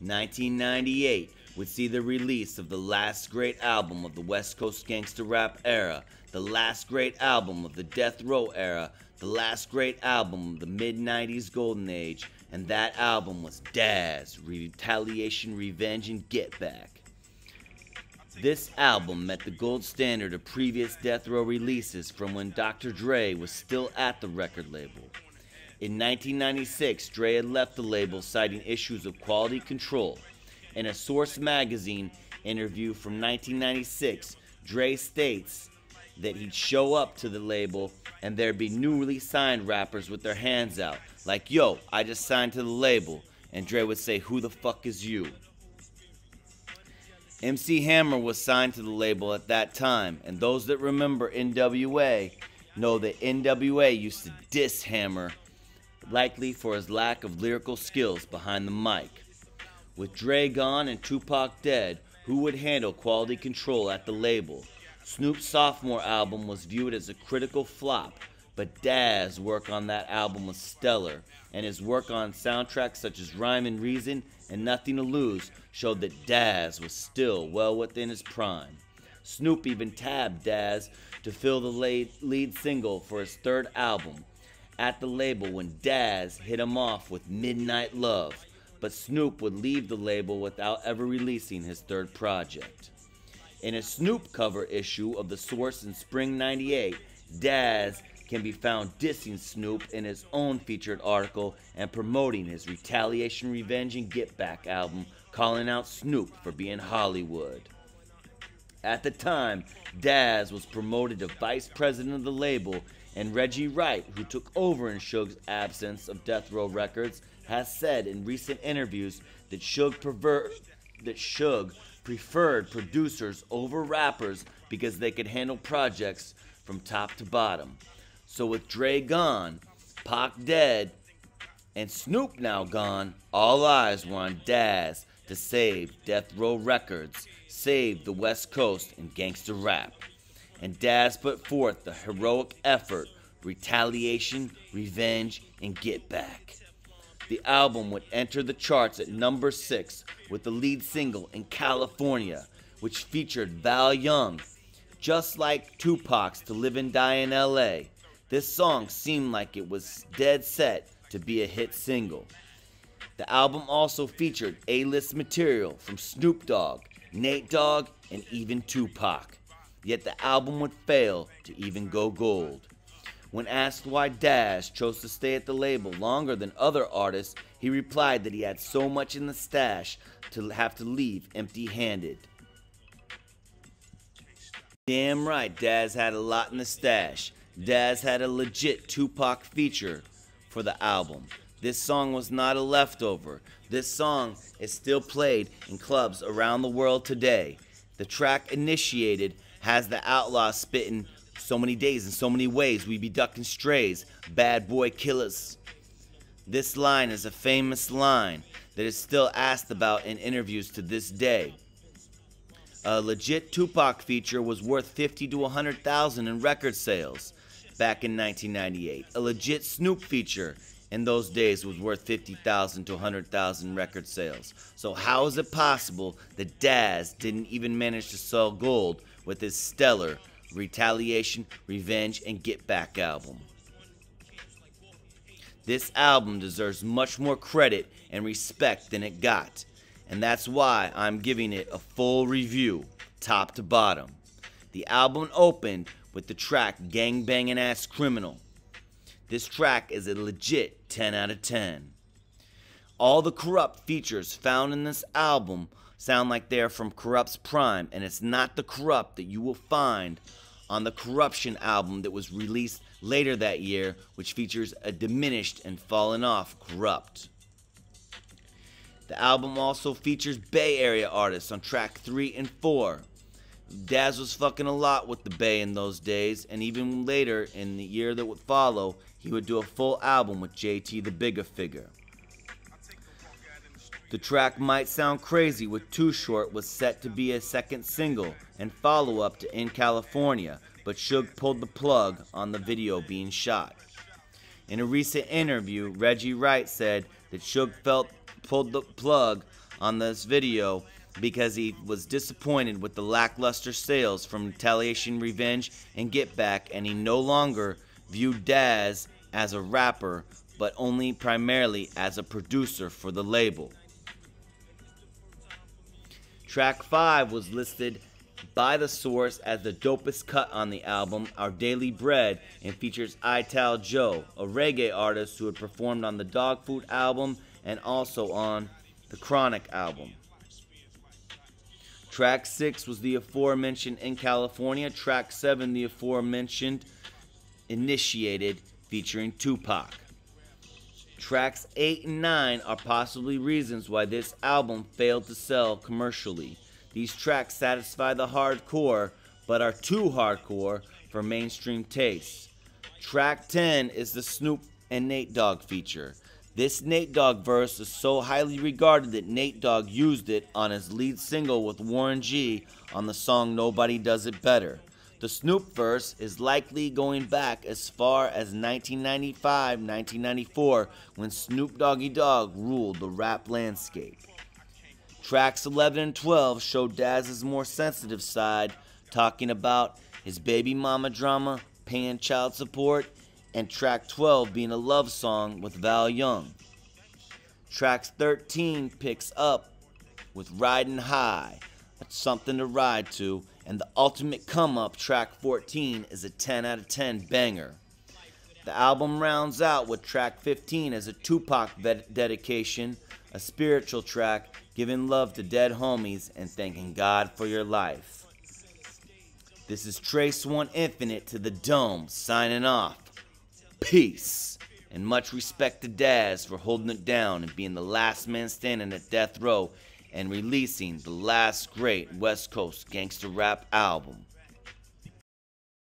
1998 would see the release of the last great album of the West Coast gangsta rap era, the last great album of the death row era, the last great album of the mid-90s golden age, and that album was Daz, Retaliation, Revenge, and Get Back. This album met the gold standard of previous death row releases from when Dr. Dre was still at the record label. In 1996, Dre had left the label citing issues of quality control. In a Source magazine interview from 1996, Dre states that he'd show up to the label and there'd be newly signed rappers with their hands out, like, "Yo, I just signed to the label," and Dre would say, "Who the fuck is you?" MC Hammer was signed to the label at that time, and those that remember NWA know that NWA used to diss Hammer, likely for his lack of lyrical skills behind the mic. With Dre gone and Tupac dead, who would handle quality control at the label? Snoop's Sophomore album was viewed as a critical flop, but Daz's work on that album was stellar, and his work on soundtracks such as Rhyme and Reason and Nothing to Lose showed that Daz was still well within his prime. Snoop even tabbed Daz to fill the lead single for his third album at the label when Daz hit him off with Midnight Love, but Snoop would leave the label without ever releasing his third project. In a Snoop cover issue of The Source in spring '98, Daz can be found dissing Snoop in his own featured article and promoting his Retaliation, Revenge, and Get Back album, calling out Snoop for being Hollywood. At the time, Daz was promoted to vice president of the label, and Reggie Wright, who took over in Suge's absence of Death Row Records, has said in recent interviews that Suge preferred producers over rappers because they could handle projects from top to bottom. So with Dre gone, Pac dead, and Snoop now gone, all eyes were on Daz to save Death Row Records, save the West Coast and gangsta rap. And Daz put forth the heroic effort, Retaliation, Revenge, and Get Back. The album would enter the charts at number 6 with the lead single In California, which featured Val Young. Just like Tupac's To Live and Die in LA, this song seemed like it was dead set to be a hit single. The album also featured A-list material from Snoop Dogg, Nate Dogg, and even Tupac. Yet the album would fail to even go gold. When asked why Daz chose to stay at the label longer than other artists, he replied that he had so much in the stash to have to leave empty-handed. Damn right, Daz had a lot in the stash. Daz had a legit Tupac feature for the album. This song was not a leftover. This song is still played in clubs around the world today. The track Initiated has the outlaw spitting so many days in so many ways, we be ducking strays, bad boy killers. This line is a famous line that is still asked about in interviews to this day. A legit Tupac feature was worth 50 to 100,000 in record sales back in 1998. A legit Snoop feature in those days was worth 50,000 to 100,000 record sales. So how is it possible that Daz didn't even manage to sell gold with his stellar Retaliation, Revenge, and Get Back album? This album deserves much more credit and respect than it got, and that's why I'm giving it a full review, top to bottom. The album opened with the track Gang Bangin' Ass Criminal. This track is a legit 10 out of 10. All the Kurupt features found in this album sound like they're from Kurupt's prime, and it's not the Kurupt that you will find on the Corruption album that was released later that year, which features a diminished and fallen off Kurupt. The album also features Bay Area artists on track 3 and 4. Daz was fucking a lot with the Bay in those days, and even later in the year that would follow, he would do a full album with JT the Bigger Figure. The track Might Sound Crazy with Too Short was set to be a second single and follow-up to In California, but Suge pulled the plug on the video being shot. In a recent interview, Reggie Wright said that Suge pulled the plug on this video because he was disappointed with the lackluster sales from Retaliation, Revenge, and Get Back, and he no longer viewed Daz as a rapper, but only primarily as a producer for the label. Track 5 was listed by the source as the dopest cut on the album, Our Daily Bread, and features Ital Joe, a reggae artist who had performed on the Dogg Food album and also on the Chronic album. Track 6 was the aforementioned In California. Track 7, the aforementioned Initiated, featuring Tupac. Tracks 8 and 9 are possibly reasons why this album failed to sell commercially. These tracks satisfy the hardcore, but are too hardcore for mainstream tastes. Track 10 is the Snoop and Nate Dogg feature. This Nate Dogg verse is so highly regarded that Nate Dogg used it on his lead single with Warren G on the song Nobody Does It Better. The Snoop verse is likely going back as far as 1995-1994 when Snoop Doggy Dogg ruled the rap landscape. Tracks 11 and 12 show Daz's more sensitive side, talking about his baby mama drama, paying child support, and track 12 being a love song with Val Young. Tracks 13 picks up with Riding High, that's something to ride to, and the ultimate come up, track 14, is a 10 out of 10 banger. The album rounds out with track 15 as a Tupac dedication, a spiritual track giving love to dead homies and thanking God for your life. This is Trace One Infinite to the Dome signing off. Peace, and much respect to Daz for holding it down and being the last man standing at death row and releasing the last great West Coast gangster rap album.